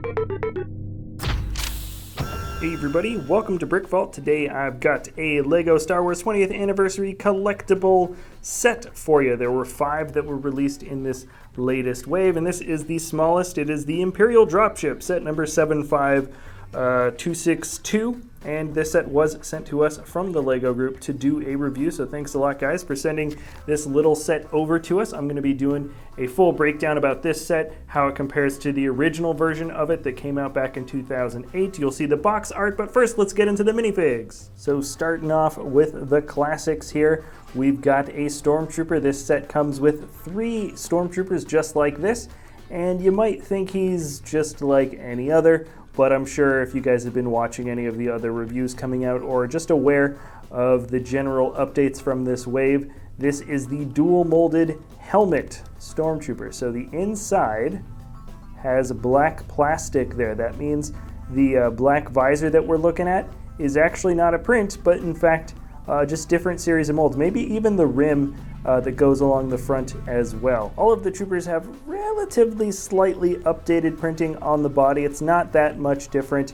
Hey everybody, welcome to BrickVault. Today I've got a LEGO Star Wars 20th Anniversary collectible set for you. There were 5 that were released in this latest wave, and this is the smallest. It is the Imperial Dropship, set number 75262, and this set was sent to us from the LEGO group to do a review, so thanks a lot guys for sending this little set over to us. I'm going to be doing a full breakdown about this set, how it compares to the original version of it that came out back in 2008. You'll see the box art, but first let's get into the minifigs. So starting off with the classics here, we've got a Stormtrooper. This set comes with 3 Stormtroopers just like this, and you might think he's just like any other, but I'm sure if you guys have been watching any of the other reviews coming out or just aware of the general updates from this wave, this is the dual molded helmet Stormtrooper. So the inside has black plastic there. That means the black visor that we're looking at is actually not a print, but in fact just different series of molds. Maybe even the rim that goes along the front as well. All of the troopers have relatively slightly updated printing on the body. It's not that much different.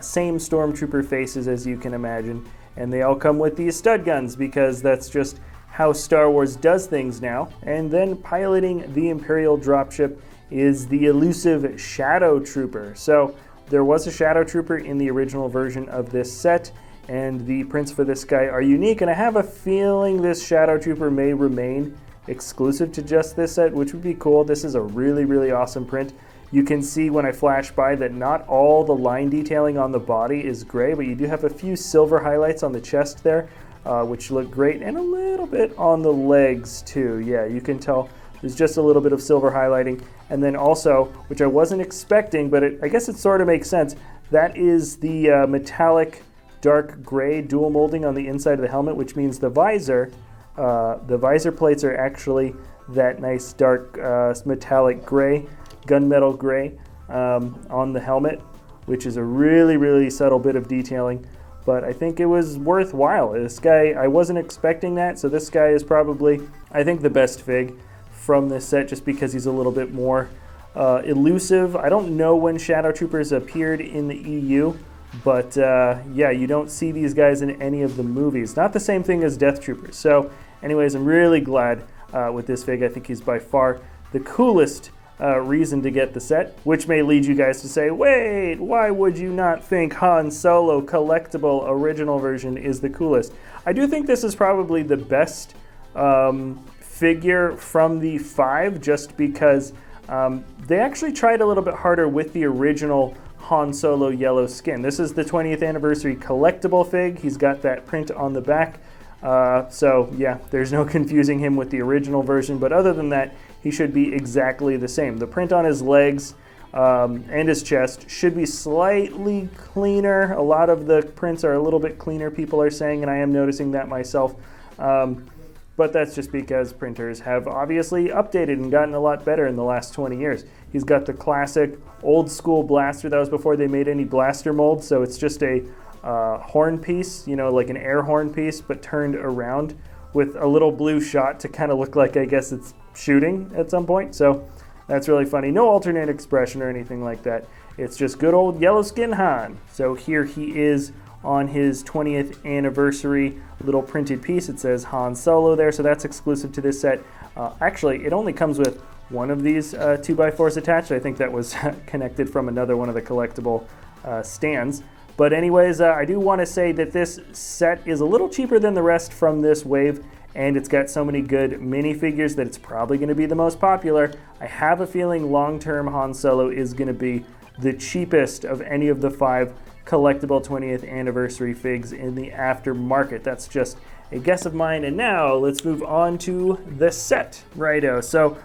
Same Stormtrooper faces as you can imagine. And they all come with these stud guns because that's just how Star Wars does things now. And then piloting the Imperial Dropship is the Elusive Shadow Trooper. So there was a Shadow Trooper in the original version of this set, and the prints for this guy are unique, and I have a feeling this Shadow Trooper may remain exclusive to just this set, which would be cool. This is a really, really awesome print. You can see when I flash by that not all the line detailing on the body is gray, but you do have a few silver highlights on the chest there, which look great, and a little bit on the legs too. Yeah, you can tell there's just a little bit of silver highlighting. And then also, which I wasn't expecting, but I guess it sort of makes sense, that is the metallic dark gray dual molding on the inside of the helmet, which means the visor plates are actually that nice dark metallic gray, gunmetal gray on the helmet, which is a really, really subtle bit of detailing, but I think it was worthwhile. This guy, I wasn't expecting that, so this guy is probably, I think, the best fig from this set just because he's a little bit more elusive. I don't know when Shadow Troopers appeared in the EU, but yeah, you don't see these guys in any of the movies. Not the same thing as Death Troopers. So anyways, I'm really glad with this fig. I think he's by far the coolest reason to get the set, which may lead you guys to say, wait, why would you not think Han Solo collectible original version is the coolest? I do think this is probably the best figure from the 5, just because they actually tried a little bit harder with the original Han Solo yellow skin. This is the 20th anniversary collectible fig. He's got that print on the back. So yeah, there's no confusing him with the original version, but other than that, he should be exactly the same. The print on his legs and his chest should be slightly cleaner. A lot of the prints are a little bit cleaner, people are saying, and I am noticing that myself. But that's just because printers have obviously updated and gotten a lot better in the last 20 years. He's got the classic old school blaster. That was before they made any blaster molds, so it's just a horn piece, you know, like an air horn piece, but turned around with a little blue shot to kind of look like, I guess, it's shooting at some point. So that's really funny. No alternate expression or anything like that. It's just good old yellow skin Han. So here he is on his 20th anniversary little printed piece. It says Han Solo there, so that's exclusive to this set. Actually, it only comes with one of these 2x4s attached. I think that was connected from another one of the collectible stands. But anyways, I do want to say that this set is a little cheaper than the rest from this wave, and it's got so many good minifigures that it's probably going to be the most popular. I have a feeling long-term Han Solo is going to be the cheapest of any of the 5 collectible 20th anniversary figs in the aftermarket. That's just a guess of mine. And now let's move on to the set. Righto. So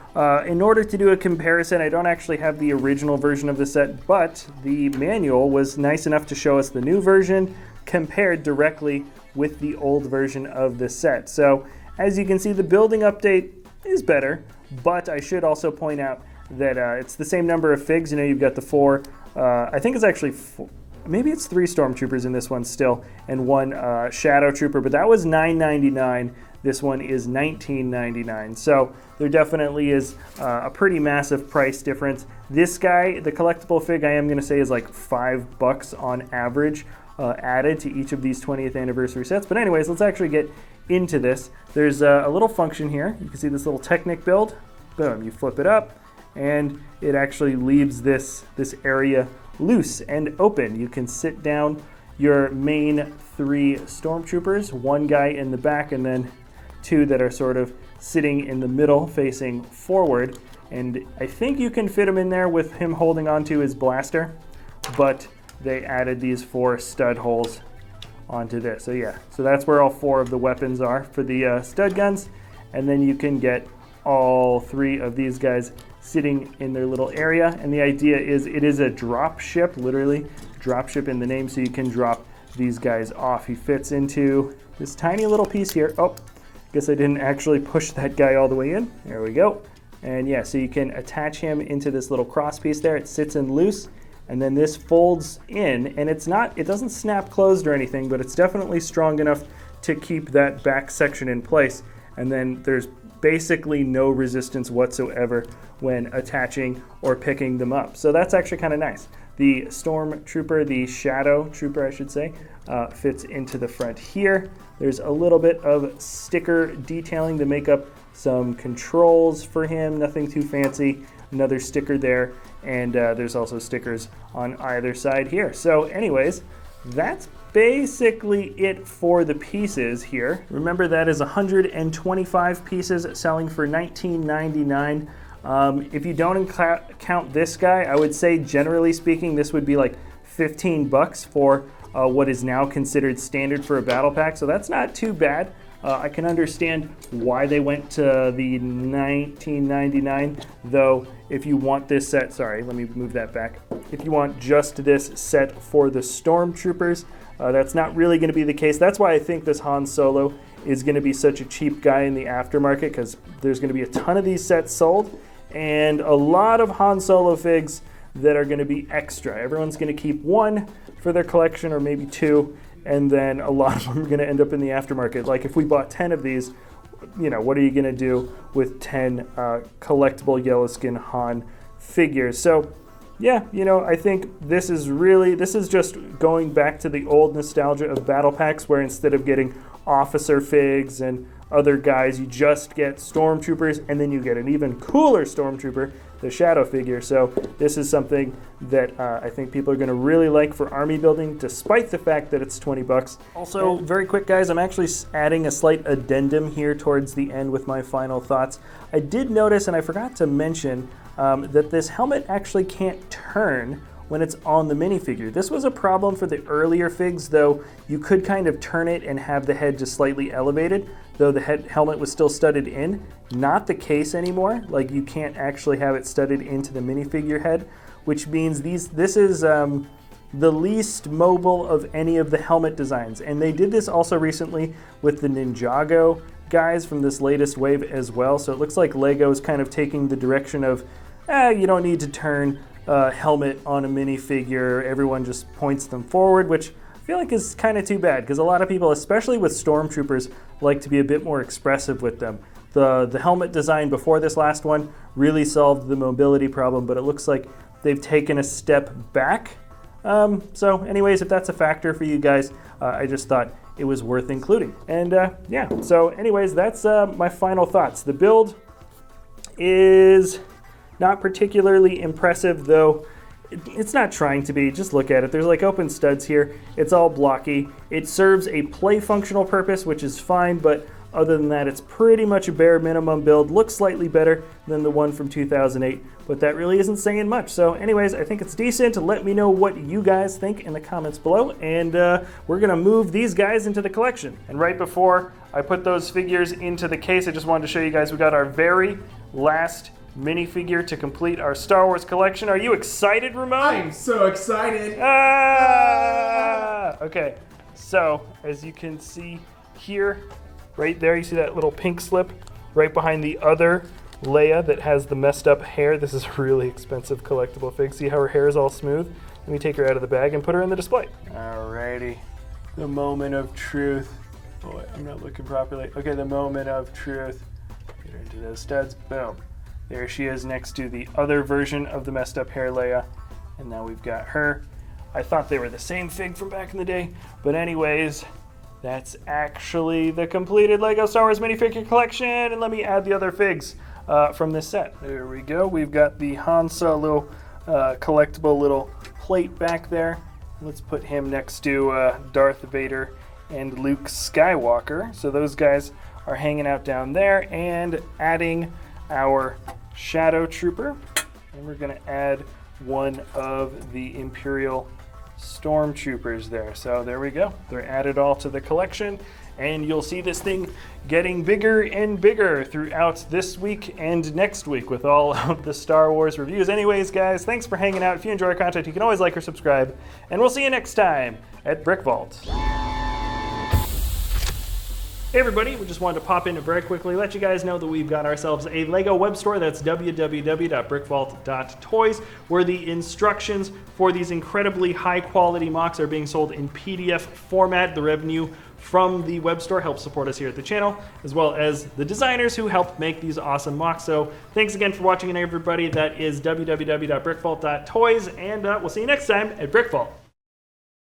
in order to do a comparison, I don't actually have the original version of the set, but the manual was nice enough to show us the new version compared directly with the old version of the set. So as you can see, the building update is better, but I should also point out that it's the same number of figs. You know, you've got the 4, I think it's actually 4, maybe it's 3 Stormtroopers in this one still, and 1 Shadow Trooper, but that was $9.99. This one is $19.99. So there definitely is a pretty massive price difference. This guy, the collectible fig, I am going to say is like $5 on average added to each of these 20th anniversary sets. But anyways, let's actually get into this. There's a little function here. You can see this little Technic build. Boom, you flip it up and it actually leaves this area loose and open. You can sit down your main 3 Stormtroopers, 1 guy in the back and then 2 that are sort of sitting in the middle facing forward. And I think you can fit him in there with him holding onto his blaster, but they added these 4 stud holes onto this. So yeah, so that's where all 4 of the weapons are for the stud guns. And then you can get all 3 of these guys sitting in their little area. And the idea is it is a drop ship, literally drop ship in the name, so you can drop these guys off. He fits into this tiny little piece here. Oh, guess I didn't actually push that guy all the way in. There we go. And yeah, so you can attach him into this little cross piece there. It sits in loose, and then this folds in, and it doesn't snap closed or anything, but it's definitely strong enough to keep that back section in place. And then there's basically no resistance whatsoever when attaching or picking them up. So that's actually kind of nice. The Stormtrooper, the Shadow Trooper, I should say, fits into the front here. There's a little bit of sticker detailing to make up some controls for him, nothing too fancy. Another sticker there, and there's also stickers on either side here. So anyways, that's basically it for the pieces here. Remember, that is 125 pieces selling for $19.99. If you don't count this guy, I would say generally speaking this would be like $15 for what is now considered standard for a battle pack, so that's not too bad. I can understand why they went to the $19.99, though if you want this set, sorry, let me move that back. If you want just this set for the Stormtroopers, that's not really going to be the case. That's why I think this Han Solo is going to be such a cheap guy in the aftermarket, because there's going to be a ton of these sets sold and a lot of Han Solo figs that are going to be extra. Everyone's going to keep 1 for their collection or maybe 2, and then a lot of them are going to end up in the aftermarket. Like if we bought 10 of these, you know, what are you going to do with 10 collectible yellow skin Han figures? So yeah, you know, I think this is just going back to the old nostalgia of battle packs, where instead of getting officer figs and other guys, you just get Stormtroopers, and then you get an even cooler Stormtrooper, the Shadow figure. So this is something that I think people are going to really like for army building, despite the fact that it's $20. Also, very quick guys, I'm actually adding a slight addendum here towards the end with my final thoughts. I did notice, and I forgot to mention, that this helmet actually can't turn when it's on the minifigure. This was a problem for the earlier figs, though you could kind of turn it and have the head just slightly elevated, though the helmet was still studded in. Not the case anymore. Like, you can't actually have it studded into the minifigure head, which means this is the least mobile of any of the helmet designs. And they did this also recently with the Ninjago guys from this latest wave as well. So it looks like Lego's kind of taking the direction of, you don't need to turn helmet on a minifigure, everyone just points them forward, which I feel like is kind of too bad, because a lot of people, especially with Stormtroopers, like to be a bit more expressive with them. The helmet design before this last one really solved the mobility problem, but it looks like they've taken a step back. So anyways, if that's a factor for you guys, I just thought it was worth including. And yeah, so anyways, that's my final thoughts. The build is not particularly impressive, though it's not trying to be. Just look at it. There's like open studs here. It's all blocky. It serves a play functional purpose, which is fine, but other than that, it's pretty much a bare minimum build. Looks slightly better than the one from 2008, but that really isn't saying much. So anyways, I think it's decent. Let me know what you guys think in the comments below, and we're gonna move these guys into the collection. And right before I put those figures into the case, I just wanted to show you guys we got our very last minifigure to complete our Star Wars collection. Are you excited, Ramon? I'm so excited! Okay, so as you can see here, right there, you see that little pink slip right behind the other Leia that has the messed up hair. This is a really expensive collectible fig. See how her hair is all smooth? Let me take her out of the bag and put her in the display. Alrighty, the moment of truth. Boy, I'm not looking properly. Okay, the moment of truth. Get her into those studs, boom. There she is next to the other version of the messed up hair Leia. And now we've got her. I thought they were the same fig from back in the day. But anyways, that's actually the completed LEGO Star Wars minifigure collection. And let me add the other figs from this set. There we go. We've got the Han Solo collectible little plate back there. Let's put him next to Darth Vader and Luke Skywalker. So those guys are hanging out down there, and adding our Shadow Trooper. And we're going to add one of the Imperial Stormtroopers there. So there we go. They're added all to the collection, and you'll see this thing getting bigger and bigger throughout this week and next week with all of the Star Wars reviews. Anyways, guys, thanks for hanging out. If you enjoy our content, you can always like or subscribe, and we'll see you next time at BrickVault. Hey everybody, we just wanted to pop in very quickly, let you guys know that we've got ourselves a LEGO web store. That's www.brickvault.toys, where the instructions for these incredibly high quality MOCs are being sold in PDF format. The revenue from the web store helps support us here at the channel, as well as the designers who helped make these awesome MOCs. So thanks again for watching, everybody. That is www.brickvault.toys, and we'll see you next time at BrickVault.